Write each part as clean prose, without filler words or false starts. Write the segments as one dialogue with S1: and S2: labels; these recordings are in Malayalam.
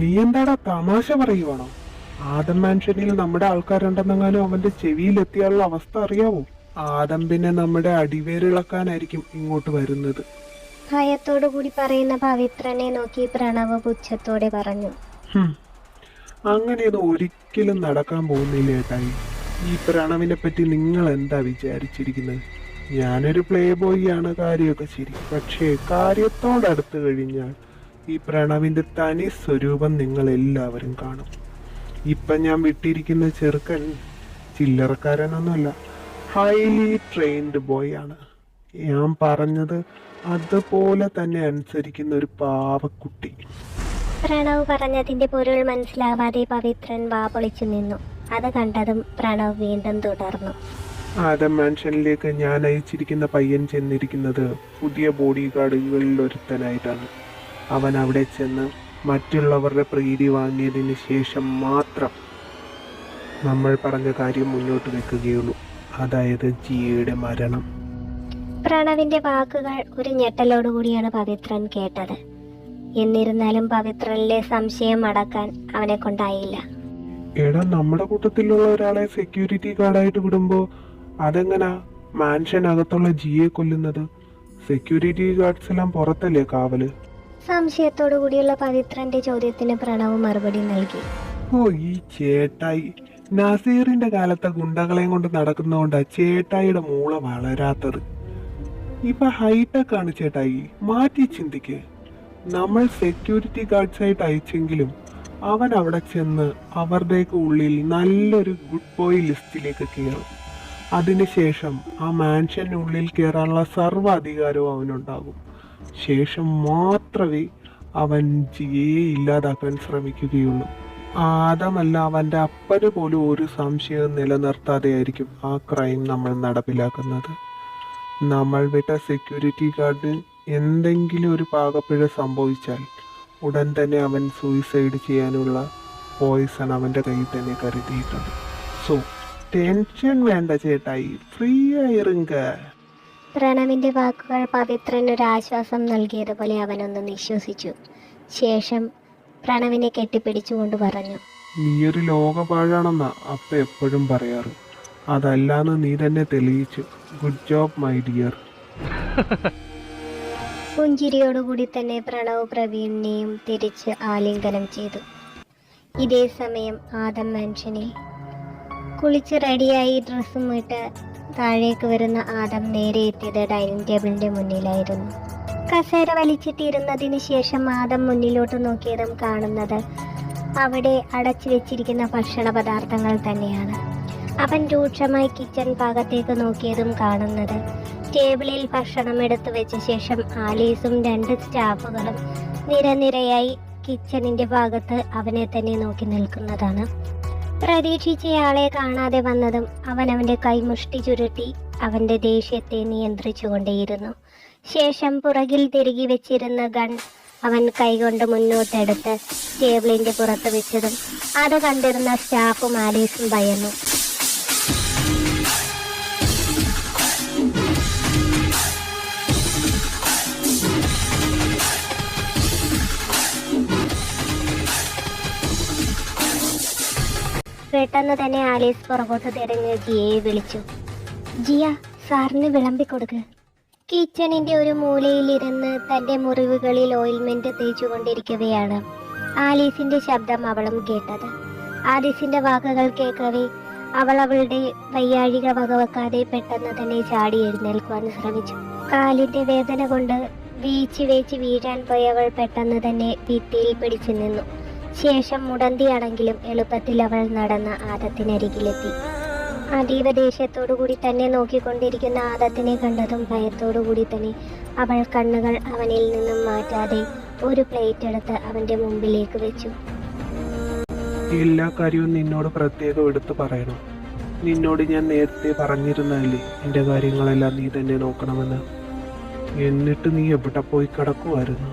S1: നീ എന്താടാ തമാശ പറയുവാണോ? ആദം മാൻഷനിൽ നമ്മുടെ ആൾക്കാരുണ്ടെന്നെങ്ങാനും അവന്റെ ചെവിയിൽ എത്തിയാലുള്ള അവസ്ഥ അറിയാവോ? ആദം പിന്നെ നമ്മുടെ അടിവേരിളക്കാനായിരിക്കും ഇങ്ങോട്ട് വരുന്നത്.
S2: ഭയത്തോടു കൂടി പറയുന്ന പവിത്രനെ നോക്കി പ്രണവ് പുച്ഛത്തോടെ പറഞ്ഞു.
S1: അങ്ങനെയൊന്നും ഒരിക്കലും നടക്കാൻ പോകുന്നില്ല ഏട്ടായി. ഈ പ്രണവിനെ പറ്റി നിങ്ങൾ എന്താ വിചാരിച്ചിരിക്കുന്നത്? ഞാനൊരു പ്ലേ ബോയ് ആണ്, കാര്യമൊക്കെ ശരി. പക്ഷേ കാര്യത്തോടടുത്ത് കഴിഞ്ഞാൽ ഈ പ്രണവിന്റെ തനി സ്വരൂപം നിങ്ങൾ എല്ലാവരും കാണും. ഇപ്പൊ ഞാൻ വിട്ടിരിക്കുന്ന ചെറുക്കൻ ചില്ലറക്കാരനൊന്നുമല്ല, ഹൈലി ട്രെയിൻഡ് ബോയ് ആണ്. ഞാൻ പറഞ്ഞത് അതുപോലെ തന്നെ അനുസരിക്കുന്ന ഒരു പാവക്കുട്ടി.
S2: പ്രണവ് പറഞ്ഞതിന്റെ പൊരുൾ മനസ്സിലാവാതെ പവിത്രൻ വാ പൊളിച്ചു നിന്നു. അത് കണ്ടതും പ്രണവ് വീണ്ടും തുടർന്നു.
S1: ആദം മാൻഷനിലേക്ക് ഞാൻ അയച്ചിരിക്കുന്ന പയ്യൻ ചെന്നിരിക്കുന്നത് പുതിയ ബോഡി ഗാർഡുകളിൽ ഒരുത്തനായിട്ടാണ്. അവൻ അവിടെ ചെന്ന് മറ്റുള്ളവരുടെ പ്രീതി വാങ്ങിയതിന് ശേഷം മാത്രം നമ്മൾ പറഞ്ഞ കാര്യം മുന്നോട്ട് വെക്കുകയുള്ളൂ, അതായത് ജിയയുടെ മരണം.
S2: പ്രണവിന്റെ വാക്കുകൾ ഒരു ഞെട്ടലോടുകൂടിയാണ് പവിത്രൻ കേട്ടത്. എന്നിരുന്നാലും പവിത്രനിലെ സംശയം അടക്കാൻ അവനെ കൊണ്ടായില്ല.
S1: എടാ, നമ്മുടെ കൂട്ടത്തിലുള്ള ഒരാളെ സെക്യൂരിറ്റി ഗാർഡായിട്ട് വിടുമ്പോ അതെങ്ങനാ മാൻഷനകത്തുള്ള ജിയെ കൊല്ലുന്നത്? സെക്യൂരിറ്റി ഗാർഡ്സ് എല്ലാം പുറത്തല്ലേ കാവല്?
S2: സംശയത്തോടു കൂടിയുള്ള പവിത്രന്റെ ചോദ്യത്തിന് പ്രണവ് മറുപടി നൽകി.
S1: ഓ, ഈ ചേട്ടായി നസീറിന്റെ കാലത്തെ ഗുണ്ടകളെയും കൊണ്ട് നടക്കുന്നതുകൊണ്ടാ ചേട്ടായിയുടെ മൂള വളരാത്തത്. ഇപ്പൊ ഹൈടെക് ആണ് ചേട്ടായി, മാറ്റി ചിന്തിക്ക്. നമ്മൾ സെക്യൂരിറ്റി ഗാർഡ്സ് ആയിട്ട് അയച്ചെങ്കിലും അവൻ അവിടെ ചെന്ന് അവരുടെയൊക്കെ ഉള്ളിൽ നല്ലൊരു ഗുഡ് ബോയ് ലിസ്റ്റിലേക്ക് കയറും. അതിനുശേഷം ആ മാൻഷനുള്ളിൽ കയറാനുള്ള സർവ്വ അധികാരവും അവനുണ്ടാകും. ശേഷം മാത്രമേ അവൻ ജിയെ ഇല്ലാതാക്കാൻ ശ്രമിക്കുകയുള്ളൂ. ആദമല്ല, അവൻ്റെ അപ്പന് പോലും ഒരു സംശയവും നിലനിർത്താതെയായിരിക്കും ആ ക്രൈം നമ്മൾ നടപ്പിലാക്കുന്നത്. നമ്മൾ വിട്ട സെക്യൂരിറ്റി ഗാർഡിന് എന്തെങ്കിലും ഒരു പാകപ്പിഴ സംഭവിച്ചാൽ ഉടൻ തന്നെ അവൻ സൂയിസൈഡ് ചെയ്യാനുള്ള പോയിസൺ അവൻ്റെ കയ്യിൽ തന്നെ കരുതിയിട്ടുണ്ട്. സോ ടെൻഷൻ വേണ്ട ചേട്ടായി, ഫ്രീ ആയിരുങ്ക.
S2: പ്രണവിന്റെ വാക്കുകൾ പവിത്രനൊരു ആശ്വാസം നൽകിയതുപോലെ അവനൊന്ന് നിശ്വസിച്ചു. ശേഷം പ്രണവിനെ കെട്ടിപ്പിടിച്ചുകൊണ്ട് പറഞ്ഞു,
S1: നീയൊരു ലോകപാഴാണെന്നാ അപ്പ എപ്പോഴും പറയാറ്. അതല്ലാന്ന് നീ തന്നെ തെളിയിച്ചു. Good job my dear.
S2: പുഞ്ചിരിയോടുകൂടി തന്നെ പ്രണവ് പ്രവീണിനെയും തിരിച്ച് ആലിംഗനം ചെയ്തു. ഇതേ സമയം ആദം മാൻഷനിൽ കുളിച്ച് റെഡിയായി ഡ്രസ്സും ഇട്ട് താഴേക്ക് വരുന്ന ആദം നേരെ എത്തിയത് ഡൈനിങ് ടേബിളിന്റെ മുന്നിലായിരുന്നു. കസേര വലിച്ചിട്ടിരുന്നതിന് ശേഷം ആദം മുന്നിലോട്ട് നോക്കിയതും കാണുന്നത് അവിടെ അടച്ചു വെച്ചിരിക്കുന്ന ഭക്ഷണ പദാർത്ഥങ്ങൾ തന്നെയാണ്. അവൻ രൂക്ഷമായി കിച്ചൺ ഭാഗത്തേക്ക് നോക്കിയതും കാണുന്നത് ടേബിളിൽ ഭക്ഷണം എടുത്തു വെച്ച ശേഷം ആലീസും 2 സ്റ്റാഫുകളും നിരനിരയായി കിച്ചണിന്റെ ഭാഗത്ത് അവനെ തന്നെ നോക്കി നിൽക്കുന്നതാണ്. പ്രതീക്ഷിച്ചയാളെ കാണാതെ വന്നതും അവൻ അവന്റെ കൈമുഷ്ടി ചുരുട്ടി അവന്റെ ദേഷ്യത്തെ നിയന്ത്രിച്ചുകൊണ്ടേയിരുന്നു. ശേഷം പുറകിൽ തിരികെ വെച്ചിരുന്ന ഗൺ അവൻ കൈകൊണ്ട് മുന്നോട്ടെടുത്ത് ടേബിളിന്റെ പുറത്ത് വെച്ചതും അത് കണ്ടിരുന്ന സ്റ്റാഫും ആലീസും ഭയന്നു. പെട്ടെന്ന് തന്നെ ആലീസ് പുറകോട്ട് തിരഞ്ഞ് ജിയയെ വിളിച്ചു. ജിയ, സാറിന് വിളമ്പിക്കൊടുക്ക്. കിച്ചണിന്റെ ഒരു മൂലയിലിരുന്ന് തന്റെ മുറിവുകളിൽ ഓയിൽമെന്റ് തേച്ചുകൊണ്ടിരിക്കവെയാണ് ആലീസിന്റെ ശബ്ദം അവളും കേട്ടത്. ആലീസിന്റെ വാക്കുകൾ കേൾക്കവേ അവൾ അവളുടെ വയ്യാഴിക വകവെക്കാതെ പെട്ടെന്ന് തന്നെ ചാടി എഴുന്നേൽക്കുവാൻ ശ്രമിച്ചു. കാലിന്റെ വേദന കൊണ്ട് വേച്ച് വീഴാൻ പോയവൾ പെട്ടെന്ന് തന്നെ ഭിത്തിയിൽ പിടിച്ചു നിന്നു. ശേഷം മുടന്തിയാണെങ്കിലും എളുപ്പത്തിൽ അവൾ നടന്ന ആദത്തിനരികിലെത്തി. അതീവ ദേഷ്യത്തോടുകൂടി തന്നെ നോക്കിക്കൊണ്ടിരിക്കുന്ന ആദത്തിനെ കണ്ടതും ഭയത്തോടുകൂടി തന്നെ അവൾ കണ്ണുകൾ അവനിൽ നിന്നും മാറ്റാതെ ഒരു പ്ലേറ്റ് എടുത്ത് അവന്റെ മുമ്പിലേക്ക് വെച്ചു.
S1: എല്ലാ കാര്യവും നിന്നോട് പ്രത്യേകം എടുത്ത് പറയണം. നിന്നോട് ഞാൻ നേരത്തെ പറഞ്ഞിരുന്നല്ലേ എൻ്റെ കാര്യങ്ങളെല്ലാം നീ തന്നെ നോക്കണമെന്ന്. എന്നിട്ട് നീ എവിടെ പോയി കിടക്കുമായിരുന്നു?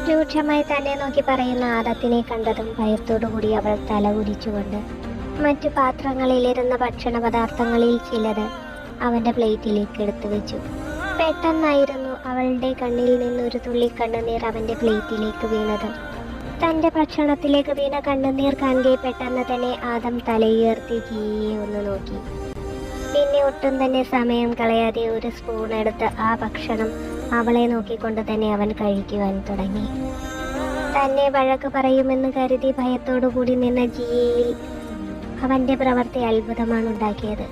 S2: രൂക്ഷമായി തന്നെ നോക്കി പറയുന്ന ആദത്തിനെ കണ്ടതും ഭയത്തോടുകൂടി അവൾ തല കുനിച്ചുകൊണ്ട് മറ്റു പാത്രങ്ങളിലിരുന്ന ഭക്ഷണ പദാർത്ഥങ്ങളിൽ ചിലത് അവന്റെ പ്ലേറ്റിലേക്ക് എടുത്തു വെച്ചു. പെട്ടെന്നായിരുന്നു അവളുടെ കണ്ണിൽ നിന്നൊരു തുള്ളി കണ്ണുനീർ അവന്റെ പ്ലേറ്റിലേക്ക് വീണത്. തന്റെ ഭക്ഷണത്തിലേക്ക് വീണ കണ്ണുനീർ കാണുകെ പെട്ടെന്ന് തന്നെ ആദം തലയുയർത്തി ജിയെ ഒന്ന് നോക്കി. പിന്നെ ഒട്ടും തന്നെ സമയം കളയാതെ ഒരു സ്പൂൺ എടുത്ത് ആ ഭക്ഷണം അവളെ നോക്കിക്കൊണ്ട് തന്നെ അവൻ കഴിക്കുവാൻ തുടങ്ങി. തന്നെ വഴക്ക് പറയുമെന്ന് കരുതി ഭയത്തോടു കൂടി നിന്ന ജിയയിൽ അവന്റെ പ്രവൃത്തി അത്ഭുതമാണ് ഉണ്ടാക്കിയത്.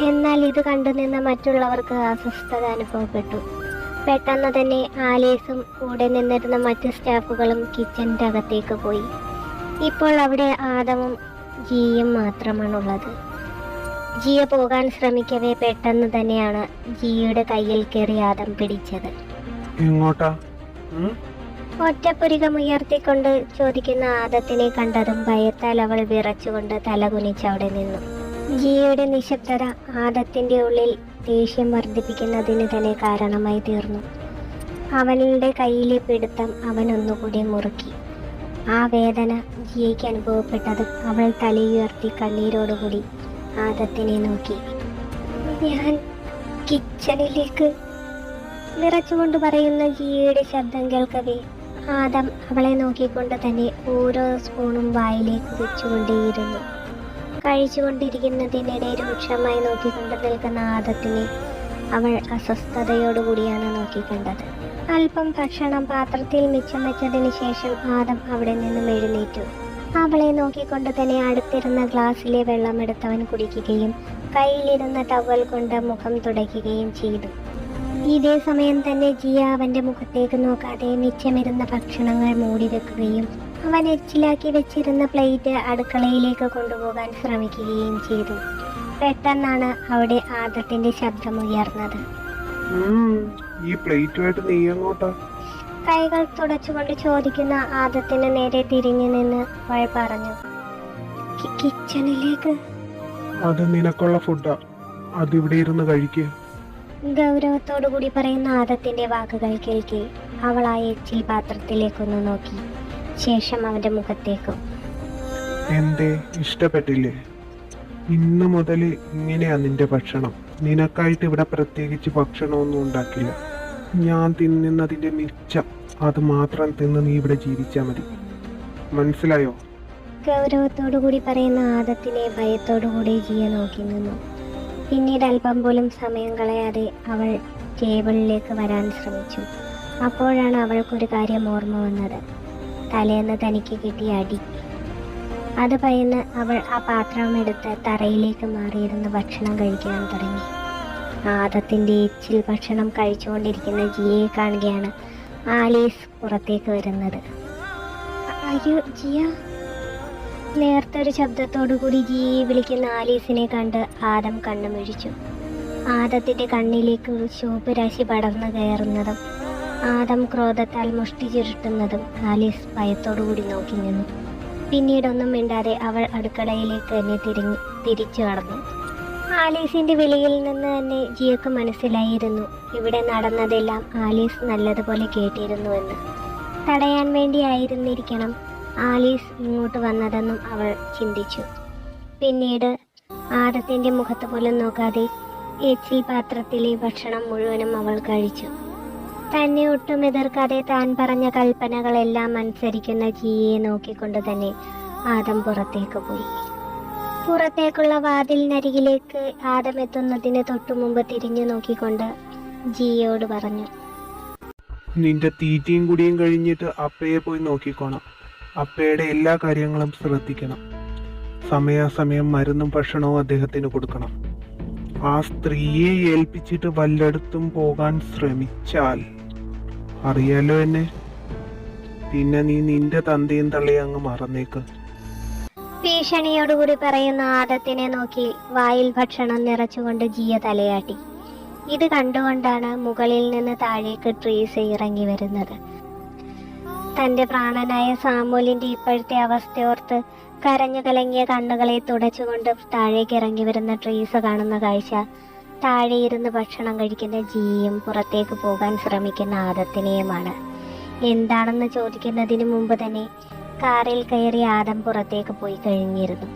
S2: എന്നാൽ ഇത് കണ്ടുനിന്ന മറ്റുള്ളവർക്ക് അസ്വസ്ഥത അനുഭവപ്പെട്ടു. പെട്ടെന്ന് തന്നെ ആലീസും കൂടെ നിന്നിരുന്ന മറ്റ് സ്റ്റാഫുകളും കിച്ചൻ്റെ അകത്തേക്ക് പോയി. ഇപ്പോൾ അവിടെ ആദമും ജിയും മാത്രമാണുള്ളത്. ജിയ പോകാൻ ശ്രമിക്കവേ പെട്ടെന്ന് തന്നെയാണ് ജിയുടെ കയ്യിൽ കയറി ആദം പിടിച്ചത്.
S1: എങ്ങോട്ടാ?
S2: ഒറ്റപ്പുരികം ഉയർത്തിക്കൊണ്ട് ചോദിക്കുന്ന ആദത്തിനെ കണ്ടതും ഭയത്താൽ അവൾ വിറച്ചുകൊണ്ട് തലകുനിച്ചവിടെ നിന്നു. ജിയുടെ നിശബ്ദത ആദത്തിന്റെ ഉള്ളിൽ ദേഷ്യം വർദ്ധിപ്പിക്കുന്നതിന് തന്നെ കാരണമായി തീർന്നു. അവളുടെ കയ്യിലെ പിടുത്തം അവൻ ഒന്നുകൂടി മുറുക്കി. ആ വേദന ജിയയ്ക്ക് അനുഭവപ്പെട്ടതും അവൾ തലയുയർത്തി കണ്ണീരോടുകൂടി ആദത്തിനെ നോക്കി. ഞാൻ കിച്ചണിലേക്ക് വിറച്ചുകൊണ്ട് പറയുന്ന ജിയയുടെ ശബ്ദം കേൾക്കവേ ആദം അവളെ നോക്കിക്കൊണ്ട് തന്നെ ഓരോ സ്പൂണും വായിലേക്ക് വെച്ചുകൊണ്ടേയിരുന്നു. കഴിച്ചുകൊണ്ടിരിക്കുന്നതിനിടെ രൂക്ഷമായി നോക്കിക്കൊണ്ട് നിൽക്കുന്ന ആദത്തിനെ അവൾ അസ്വസ്ഥതയോടുകൂടിയാണ് നോക്കിക്കണ്ടത്. അല്പം ഭക്ഷണം പാത്രത്തിൽ മിച്ചം വെച്ചതിന് ശേഷം ആദം അവിടെ നിന്നും എഴുന്നേറ്റു. അവളെ നോക്കിക്കൊണ്ട് തന്നെ അടുത്തിരുന്ന ഗ്ലാസ്സിലെ വെള്ളമെടുത്തവൻ കുടിക്കുകയും കയ്യിലിരുന്ന ടവൽ കൊണ്ട് മുഖം തുടയ്ക്കുകയും ചെയ്തു. ഇതേ സമയം തന്നെ ജിയ അവന്റെ മുഖത്തേക്ക് നോക്കാതെ മിച്ചമിരുന്ന ഭക്ഷണങ്ങൾ മൂടി വെക്കുകയും അവൻ എച്ചിലാക്കി വെച്ചിരുന്ന പ്ലേറ്റ് അടുക്കളയിലേക്ക് കൊണ്ടുപോകാൻ ശ്രമിക്കുകയും ചെയ്തു. പെട്ടെന്നാണ് അവിടെ ആദത്തിന്റെ ശബ്ദം ഉയർന്നത്.
S1: ഈ പ്ലേറ്റുമായിട്ട് നീ എങ്ങോട്ടാ?
S2: കൈകൾ തുടച്ചുകൊണ്ട് ചോദിക്കുന്ന ആദത്തിന് നേരെ തിരിഞ്ഞു നിന്ന് അവൾ പറഞ്ഞു, കിച്ചണിലേക്ക്.
S1: അത് നിനക്കുള്ള ഫുഡാ, അതിവിടെ ഇരുന്ന് കഴിക്കുക.
S2: ഗൗരവത്തോടു കൂടി പറയുന്ന ആദത്തിന്റെ വാക്കുകൾ കേൾക്കെ അവൾ ആ എച്ചിൽ പാത്രത്തിലേക്കൊന്ന് നോക്കി. ശേഷം അവന്റെ മുഖത്തേക്കും.
S1: എന്തേ, ഇഷ്ടപ്പെട്ടില്ലേ? ഇന്ന് മുതൽ ഇങ്ങനെയാ നിന്റെ ഭക്ഷണം. നിനക്കായിട്ട് ഇവിടെ പ്രത്യേകിച്ച് ഭക്ഷണമൊന്നും ഉണ്ടാക്കില്ല. ഞാൻ തിന്നുന്നതിന്റെ മിച്ചം അത് മാത്രം തിന്ന് നീ ഇവിടെ ജീവിച്ചാൽ മതി. മനസ്സിലായോ?
S2: ഗൗരവത്തോടു കൂടി പറയുന്ന ആദത്തിനെ ഭയത്തോടു കൂടി ജിയ നോക്കി നിന്നു. പിന്നീട് അല്പം പോലും സമയം കളയാതെ അവൾ ടേബിളിലേക്ക് വരാൻ ശ്രമിച്ചു. അപ്പോഴാണ് അവൾക്കൊരു കാര്യം ഓർമ്മ വന്നത്. തലേന്ന് തനിക്ക് കിട്ടിയ അടി. അത് ഭയന്ന് അവൾ ആ പാത്രം എടുത്ത് തറയിലേക്ക് മാറിയിരുന്ന് ഭക്ഷണം കഴിക്കാൻ തുടങ്ങി. ആദത്തിന്റെ എച്ചിൽ ഭക്ഷണം കഴിച്ചുകൊണ്ടിരിക്കുന്ന ജിയയെ കാണുകയാണ് ആലീസ് പുറത്തേക്ക് വരുന്നത്. അയ്യോ ജിയ! നേർത്തൊരു ശബ്ദത്തോടുകൂടി ജിയെ വിളിക്കുന്ന ആലീസിനെ കണ്ട് ആദം കണ്ണുമിഴിച്ചു. ആദത്തിന്റെ കണ്ണിലേക്ക് ചുവപ്പ് രാശി പടർന്നു കയറുന്നതും ആദം ക്രോധത്താൽ മുഷ്ടി ചുരുട്ടുന്നതും ആലീസ് ഭയത്തോടുകൂടി നോക്കി നിന്നു. പിന്നീടൊന്നും മിണ്ടാതെ അവൾ അടുക്കളയിലേക്ക് തന്നെ തിരിച്ചു കടന്നു. ആലീസിന്റെ വിളിയിൽ നിന്ന് തന്നെ ജിയക്ക് മനസ്സിലായിരുന്നു ഇവിടെ നടന്നതെല്ലാം ആലീസ് നല്ലതുപോലെ കേട്ടിരുന്നുവെന്ന്. തടയാൻ വേണ്ടിയായിരുന്നിരിക്കണം ആലീസ് ഇങ്ങോട്ട് വന്നതെന്നും അവൾ ചിന്തിച്ചു. പിന്നീട് ആദത്തിന്റെ മുഖത്ത് പോലും നോക്കാതെ എച്ചിൽ പാത്രത്തിലെ ഭക്ഷണം മുഴുവനും അവൾ കഴിച്ചു. തന്നെ ഒട്ടും എതിർക്കാതെ താൻ പറഞ്ഞ കൽപ്പനകളെല്ലാം അനുസരിക്കുന്ന ജിയെ നോക്കിക്കൊണ്ട് തന്നെ ആദം പുറത്തേക്ക് പോയി. പുറത്തേക്കുള്ള വാതിലിനരികിലേക്ക് ആദം എത്തുന്നതിന് തൊട്ടു മുമ്പ് തിരിഞ്ഞു നോക്കിക്കൊണ്ട് ജിയോട് പറഞ്ഞു,
S1: നിന്റെ തീറ്റയും കുടിയും കഴിഞ്ഞിട്ട് അപ്പയെ പോയി നോക്കിക്കോണം. അപ്പയുടെ എല്ലാ കാര്യങ്ങളും ശ്രദ്ധിക്കണം. സമയാസമയം മരുന്നും ഭക്ഷണവും അദ്ദേഹത്തിന് കൊടുക്കണം. ആ സ്ത്രീയെ ഏൽപ്പിച്ചിട്ട് വല്ലയിടത്തും പോകാൻ ശ്രമിച്ചാൽ അറിയാലോ എന്നെ. പിന്നെ നീ നിന്റെ തന്തയും തള്ളിയും അങ്ങ് മറന്നേക്ക്.
S2: ഭീഷണിയോടുകൂടി പറയുന്ന ആദത്തിനെ നോക്കി വായിൽ ഭക്ഷണം നിറച്ചുകൊണ്ട് ജിയ തലയാട്ടി. ഇത് കണ്ടുകൊണ്ടാണ് മുകളിൽ നിന്ന് താഴേക്ക് ട്രീസ് ഇറങ്ങി വരുന്നത്. തന്റെ പ്രാണനായ സാമുലിന്റെ ഇപ്പോഴത്തെ അവസ്ഥയോർത്ത് കരഞ്ഞു കലങ്ങിയ കണ്ണുകളെ തുടച്ചുകൊണ്ട് താഴേക്ക് ഇറങ്ങി വരുന്ന ട്രീസ കാണുന്ന കാഴ്ച താഴെ ഇരുന്ന് ഭക്ഷണം കഴിക്കുന്ന ജിയും പുറത്തേക്ക് പോകാൻ ശ്രമിക്കുന്ന ആദത്തിനെയുമാണ്. എന്താണെന്ന് ചോദിക്കുന്നതിന് മുമ്പ് തന്നെ കാറിൽ കയറി ആദം പുറത്തേക്ക് പോയി കഴിഞ്ഞിരുന്നു.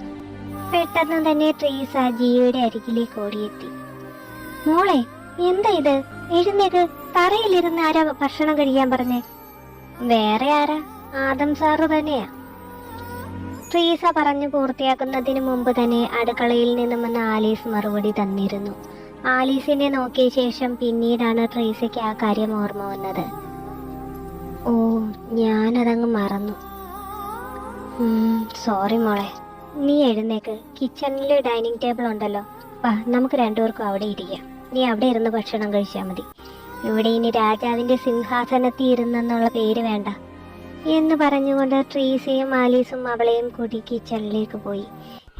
S2: പെട്ടെന്ന് തന്നെ ട്രീസ ജിയുടെ അരികിലേക്ക് ഓടിയെത്തി. മോളെ, എന്താ ഇത്? എഴുന്നേക്ക്, തറയിലിരുന്ന് ആരാ ഭക്ഷണം കഴിക്കാൻ പറഞ്ഞേ? വേറെ ആരാ? ആദം സാറ് തന്നെയാ. ട്രീസ പറഞ്ഞു പൂർത്തിയാക്കുന്നതിന് മുമ്പ് തന്നെ അടുക്കളയിൽ നിന്നും വന്ന ആലീസ് മറുപടി തന്നിരുന്നു. ആലീസിനെ നോക്കിയ ശേഷം പിന്നീടാണ് ട്രീസയ്ക്ക് ആ കാര്യം ഓർമ്മ വന്നത്. ഓ, ഞാനതങ്ങ് മറന്നു. സോറി മോളെ. നീ എഴുന്നേക്ക്, കിച്ചണിൽ ഡൈനിങ് ടേബിൾ ഉണ്ടല്ലോ, വാ നമുക്ക് രണ്ടുപേർക്കും അവിടെ ഇരിക്കാം. നീ അവിടെ ഇരുന്ന് ഭക്ഷണം കഴിച്ചാൽ മതി. ഇവിടെ ഇനി രാജാവിന്റെ സിംഹാസനത്തിൽ ഇരുന്നെന്നുള്ള പേര് വേണ്ട എന്ന് പറഞ്ഞുകൊണ്ട് ട്രീസയും ആലീസും അവളെയും കൂടി കിച്ചണിലേക്ക് പോയി.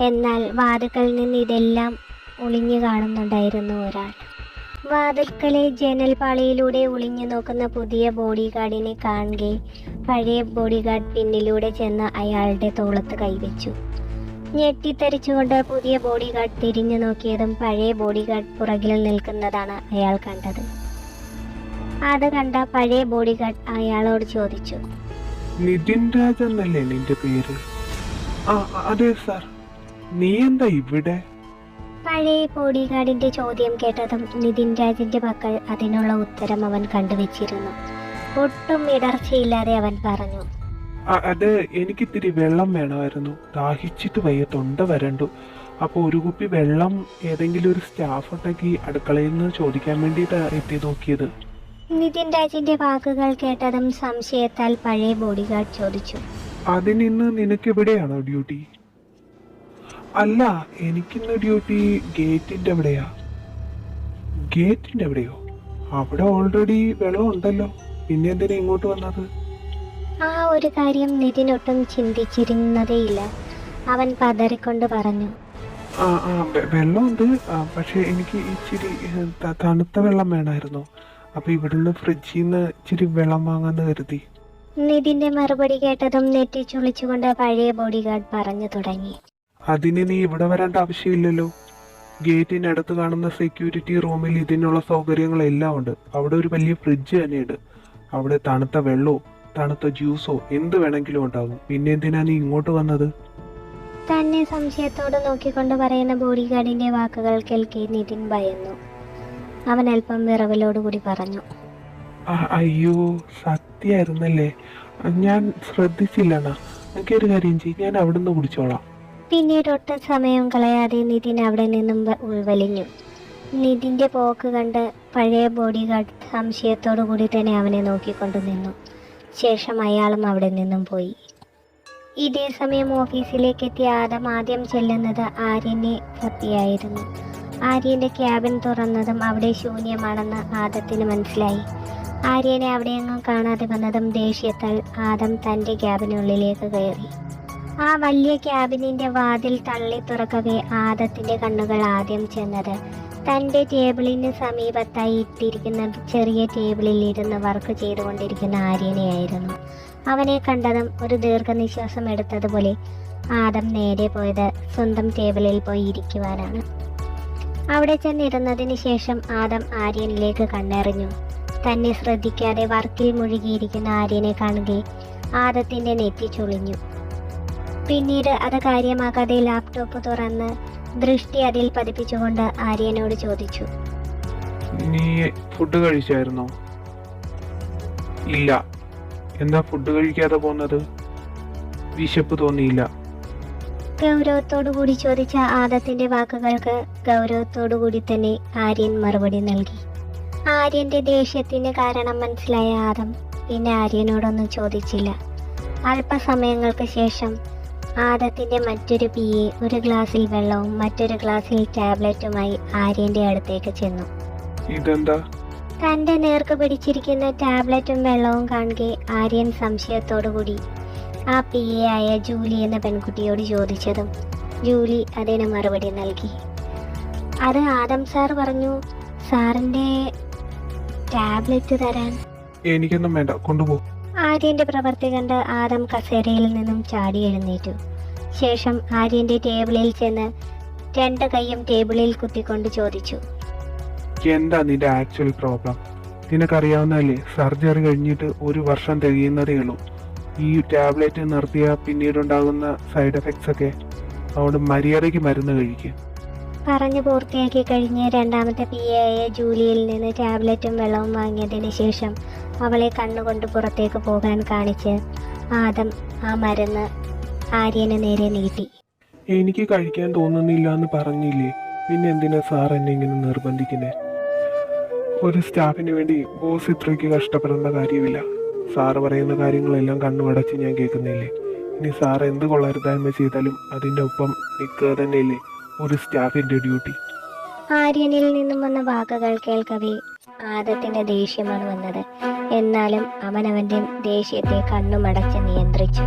S2: എന്നാൽ വാതിൽക്കൽ നിന്ന് ഇതെല്ലാം ഒളിഞ്ഞു കാണുന്നുണ്ടായിരുന്നു ഒരാൾ. വാതിൽക്കലെ ജനൽപാളിയിലൂടെ ഒളിഞ്ഞു നോക്കുന്ന പുതിയ ബോഡി ഗാർഡിനെ കാണുകെ പഴയ ബോഡി ഗാർഡ് പിന്നിലൂടെ ചെന്ന് അയാളുടെ തോളത്ത് കൈവച്ചു. ഞെട്ടിത്തരിച്ചുകൊണ്ട് പുതിയ ബോഡി ഗാർഡ് തിരിഞ്ഞു നോക്കിയതും പഴയ ബോഡി ഗാർഡ് പുറകിൽ നിൽക്കുന്നതാണ് അയാൾ കണ്ടത്. അത് കണ്ട പഴയ ബോഡി ഗാർഡ് അയാളോട് ചോദിച്ചു,
S1: നിതിൻ രാജ് എന്നല്ലേ നിന്റെ പേര്? ആ അതെ സാർ. നീ എന്താ ഇവിടെ?
S2: പഴയ ബോഡി ഗാർഡിന്റെ ചോദ്യം കേട്ടതും നിതിൻ രാജിന്റെ പക്കൽ അതിനുള്ള ഉത്തരം അവൻ കണ്ടുവച്ചിരുന്നു. ഒട്ടും ഇടർച്ചയില്ലാതെ അവൻ പറഞ്ഞു,
S1: അത് എനിക്കിത്തിരി വെള്ളം വേണമായിരുന്നു. ദാഹിച്ചിട്ട് വയ്യ, തൊണ്ട വരണ്ടു. അപ്പോൾ ഒരു കുപ്പി വെള്ളം ഏതെങ്കിലും ഒരു സ്റ്റാഫ് ഉണ്ടെങ്കിൽ അടുക്കളയിൽ നിന്ന് ചോദിക്കാൻ വേണ്ടിയിട്ട് എത്തി നോക്കിയത്.
S2: നിതിൻ രാജിന്റെ വാക്കുകൾ കേട്ടതും സംശയത്താൽ പഴയ ബോഡി ഗാർഡ് ചോദിച്ചു,
S1: അതിനിന്ന് നിനക്കെവിടെയാണോ ഡ്യൂട്ടി? അല്ല, എനിക്കിന്ന് ഡ്യൂട്ടി ഗേറ്റിന്റെ എവിടെയാ. ഗേറ്റിന്റെ എവിടെയോ? അവിടെ ഓൾറെഡി വെള്ളം ഉണ്ടല്ലോ, പിന്നെ എന്തിനാ ഇങ്ങോട്ട് വന്നത്?
S2: ആ ഒരു കാര്യം നിതിൻ ഒട്ടും ചിന്തിച്ചിരുന്നതേയില്ല. അവൻ പതറിക്കൊണ്ട് പറഞ്ഞു,
S1: വെള്ളമുണ്ട്, പക്ഷെ എനിക്ക് ഇച്ചിരി തണുത്ത വെള്ളം വേണമായിരുന്നു. അപ്പൊ ഇവിടുന്ന് ഫ്രിഡ്ജിൽ നിന്ന് ഇച്ചിരി വെള്ളം വാങ്ങാന്ന് കരുതി.
S2: നിതിന്റെ മറുപടി കേട്ടതും നെറ്റിച്ചുളിച്ചുകൊണ്ട് പഴയ ബോഡി ഗാർഡ് പറഞ്ഞു തുടങ്ങി,
S1: അതിന് നീ ഇവിടെ വരേണ്ട ആവശ്യമില്ലല്ലോ. ഗേറ്റിനടുത്ത് കാണുന്ന സെക്യൂരിറ്റി റൂമിൽ ഇതിനുള്ള സൗകര്യങ്ങളെല്ലാം ഉണ്ട്. അവിടെ ഒരു വലിയ ഫ്രിഡ്ജ് തന്നെയുണ്ട്. അവിടെ തണുത്ത വെള്ളവും തണുത്ത ജ്യൂസോ എന്ത് വേണമെങ്കിലും ഉണ്ടാകും. പിന്നെ എന്തിനാ നീ ഇങ്ങോട്ട് വന്നത്?
S2: തന്നെ സംശയത്തോട് നോക്കിക്കൊണ്ട് പറയുന്ന ബോഡി ഗാർഡിന്റെ വാക്കുകൾ കേൾക്കെ നിതിൻ ഭയന്നു. അവൻ അല്പം വിറവലോടുകൂടി പറഞ്ഞു,
S1: അയ്യോ, സത്യായിരുന്നല്ലേ, ഞാൻ ശ്രദ്ധിച്ചില്ലണ്ണ. എനിക്കൊരു കാര്യം ചെയ്യും, ഞാൻ അവിടുന്ന് കുടിച്ചോളാം.
S2: പിന്നീട് ഒട്ടും സമയം കളയാതെ നിതിൻ അവിടെ നിന്നും ഉൾവലിഞ്ഞു. നിതിന്റെ പോക്ക് കണ്ട് പഴയ ബോഡി ഗാർഡ് സംശയത്തോടു കൂടി തന്നെ അവനെ നോക്കിക്കൊണ്ടു നിന്നു. ശേഷം അയാളും അവിടെ നിന്നും പോയി. ഇതേ സമയം ഓഫീസിലേക്ക് എത്തിയ ആദം ആദ്യം ചെല്ലുന്നത് ആര്യനെ തപ്പിയായിരുന്നു. ആര്യന്റെ ക്യാബിൻ തുറന്നതും അവിടെ ശൂന്യമാണെന്ന് ആദത്തിന് മനസ്സിലായി. ആര്യനെ അവിടെയെങ്ങും കാണാതെ വന്നതും ദേഷ്യത്താൽ ആദം തന്റെ ക്യാബിനുള്ളിലേക്ക് കയറി. ആ വലിയ ക്യാബിനിന്റെ വാതിൽ തള്ളി തുറക്കവേ ആദത്തിന്റെ കണ്ണുകൾ ആദ്യം ചെന്നത് തന്റെ ടേബിളിന് സമീപത്തായി ഇട്ടിരിക്കുന്ന ചെറിയ ടേബിളിൽ ഇരുന്ന് വർക്ക് ചെയ്തുകൊണ്ടിരിക്കുന്ന ആര്യനെയായിരുന്നു. അവനെ കണ്ടതും ഒരു ദീർഘനിശ്വാസം എടുത്തതുപോലെ ആദം നേരെ പോയത് സ്വന്തം ടേബിളിൽ പോയി ഇരിക്കുവാനാണ്. അവിടെ ചെന്നിരുന്നതിന് ശേഷം ആദം ആര്യനിലേക്ക് കണ്ണെറിഞ്ഞു. തന്നെ ശ്രദ്ധിക്കാതെ വർക്കിൽ മുഴുകിയിരിക്കുന്ന ആര്യനെ കാണുകയും ആദത്തിന്റെ നെറ്റി ചുളിഞ്ഞു. പിന്നീട് അത് കാര്യമാക്കാതെ ലാപ്ടോപ്പ് തുറന്ന് ദൃഷ്ടി അതിൽ പതിപ്പിച്ചുകൊണ്ട് ആര്യനോട് ചോദിച്ചു,
S1: നീ ഫുഡ് കഴിച്ചായിരുന്നോ? ഇല്ല. എന്താ ഫുഡ് കഴിക്കാതെ പോന്നത്? വിശപ്പ് തോന്നിയില്ല.
S2: ഗൗരവത്തോടുകൂടി ചോദിച്ച ആദത്തിന്റെ വാക്കുകൾക്ക് ഗൗരവത്തോടുകൂടി തന്നെ ആര്യൻ മറുപടി നൽകി. ആര്യന്റെ ദേഷ്യത്തിന് കാരണം മനസ്സിലായ ആദം പിന്നെ ആര്യനോടൊന്നും ചോദിച്ചില്ല. അല്പസമയങ്ങൾക്ക് ശേഷം ആദത്തിന്റെ മറ്റൊരു PA ഒരു ഗ്ലാസ്സിൽ വെള്ളവും മറ്റൊരു ഗ്ലാസ്സിൽ ടാബ്ലറ്റുമായി ആര്യന്റെ അടുത്തേക്ക് ചെന്നു.
S1: ഇതെന്താ?
S2: തന്റെ നേർക്ക് പിടിച്ചിരിക്കുന്ന ടാബ്ലറ്റും വെള്ളവും കാണുകെ ആര്യൻ സംശയത്തോടുകൂടി ആ PA ആയ ജൂലി എന്ന പെൺകുട്ടിയോട് ചോദിച്ചതും ജൂലി അതിന് മറുപടി നൽകി. അത് ആദം സാർ പറഞ്ഞു സാറിന്റെ ടാബ്ലറ്റ് തരാൻ.
S1: എനിക്കൊന്നും വേണ്ട, കൊണ്ടുപോ.
S2: ആര്യന്റെ പ്രവൃത്തി കണ്ട് ആദം കസേരയിൽ നിന്നും ചാടി എഴുന്നേറ്റു. ശേഷം ആര്യന്റെ ടേബിളിൽ ചെന്ന് 2 കൈയും ടേബിളിൽ കുത്തിക്കൊണ്ട് ചോദിച്ചു,
S1: എന്താ നിന്റെ ആക്ച്വൽ പ്രോബ്ലം? നിനക്കറിയാവുന്നതല്ലേ, സർജറി കഴിഞ്ഞിട്ട് 1 വർഷം തികയുന്നതേ ഉള്ളൂ. ഈ ടാബ്ലറ്റ് നിർത്തിയാൽ പിന്നീടുണ്ടാകുന്ന സൈഡ് എഫക്ട്സ് ഒക്കെ. അതുകൊണ്ട് മര്യാദയ്ക്ക് മരുന്ന് കഴിക്കുക.
S2: പറഞ്ഞു പൂർത്തിയാക്കി കഴിഞ്ഞ് രണ്ടാമത്തെ PA ആയ ജൂലിയിൽ നിന്ന് ടാബ്ലറ്റും വെള്ളവും വാങ്ങിയതിന് ശേഷം അവളെ കണ്ണുകൊണ്ട് പുറത്തേക്ക് പോകാൻ കാണിച്ച് ആദം ആ മരുന്ന് ആര്യന് നേരെ നീട്ടി.
S1: എനിക്ക് കഴിക്കാൻ തോന്നുന്നില്ല എന്ന് പറഞ്ഞില്ലേ, പിന്നെ എന്തിനാ സാർ എന്നെ ഇങ്ങനെ നിർബന്ധിക്കുന്നേ? ഒരു സ്റ്റാഫിന് വേണ്ടി ബോസ് ഇത്രയ്ക്ക് കഷ്ടപ്പെടേണ്ട കാര്യമില്ല. സാറ് പറയുന്ന കാര്യങ്ങളെല്ലാം കണ്ണുമടച്ച് ഞാൻ കേൾക്കുന്നില്ലേ? ഇനി സാർ എന്ത് കൊള്ളരുതായ്മ ചെയ്താലും അതിൻ്റെ ഒപ്പം നിൽക്കുക തന്നെയല്ലേ ഒരു സ്റ്റാഫിൻ്റെ ഡ്യൂട്ടി.
S2: ആര്യനിൽ നിന്നും വന്ന വാക്കുകൾ കേൾക്കവേ ആദത്തിന്റെ ദേഷ്യമാണ് വന്നത്. എന്നാലും അവനവന്റെ ദേഷ്യത്തെ കണ്ണുമടച്ച് നിയന്ത്രിച്ചു.